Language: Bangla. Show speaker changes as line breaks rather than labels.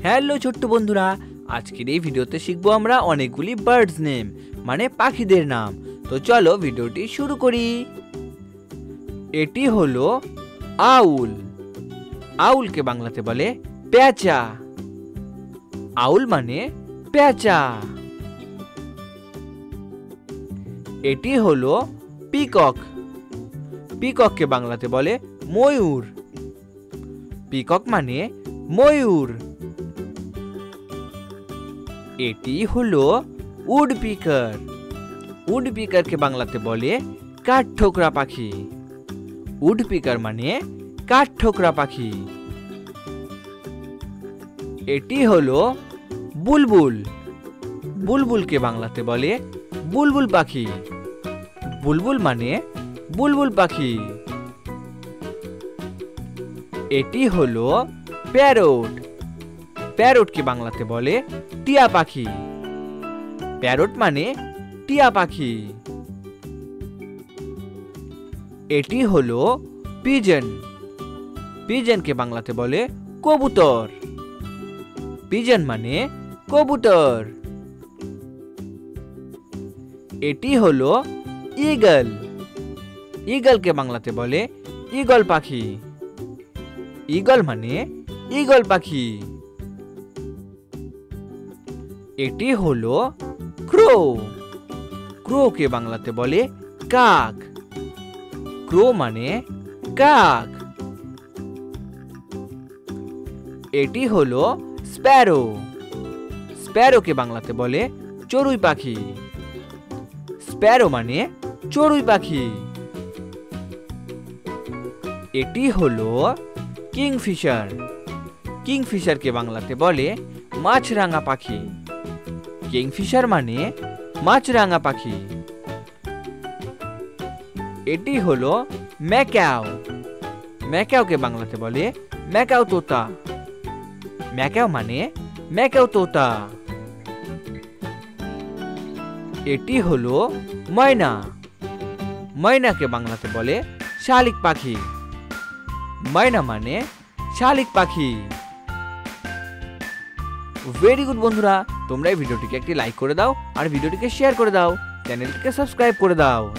হ্যালো ছোট্ট বন্ধুরা, আজকের এই ভিডিওতে শিখবো আমরা অনেকগুলি বার্ডস নেম মানে পাখিদের নাম। তো চলো ভিডিওটি শুরু করি। এটি হলো আউল। আউলকে বাংলাতে বলে পেঁচা। আউল মানে পেঁচা। এটি হলো পিকক। পিকককে বাংলাতে বলে ময়ূর। পিকক মানে ময়ূর। এটি হলো উডপিকার। উডপিকারকে বাংলাতে বলে কাঠঠোকরা পাখি। উডপিকার মানে কাঠঠোকরা পাখি। এটি হলো বুলবুল। বুলবুলকে বাংলাতে বলে বুলবুল পাখি। বুলবুল মানে বুলবুল পাখি। এটি হলো প্যারট। প্যারটকে বাংলাতে বলে টিয়া পাখি। প্যারট মানে টিয়া পাখি। এটি হলো পিজন। পিজনকে বাংলাতে বলে কবুতর। পিজন মানে কবুতর। এটি হলো ঈগল। ঈগলকে বাংলাতে বলে ঈগল পাখি। ঈগল মানে ঈগল পাখি। এটি হলো ক্রো। ক্রোকে বাংলাতে বলে কাক। ক্রো মানে কাক। এটি হলো স্প্যারো। স্প্যারোকে বাংলাতে বলে চড়ুই পাখি। স্প্যারো মানে চড়ুই পাখি। এটি হলো কিংফিশার। কিংফিশারকে বাংলাতে বলে মাছরাঙা পাখি। কিংফিশার মানে মাছরাঙা পাখি। এটি হলো ম্যাকাও। ম্যাকাওকে বাংলাতে বলে ম্যাকাও তোতা। ম্যাকাও মানে ম্যাকাও তোতা। এটি হলো ময়না। ময়নাকে বাংলাতে বলে শালিক পাখি। ময়না মানে শালিক পাখি। ভেরি গুড বন্ধুরা, তোমরা এই ভিডিওটিকে একটি লাইক করে দাও আর ভিডিওটিকে শেয়ার করে দাও, চ্যানেলটিকে সাবস্ক্রাইব করে দাও।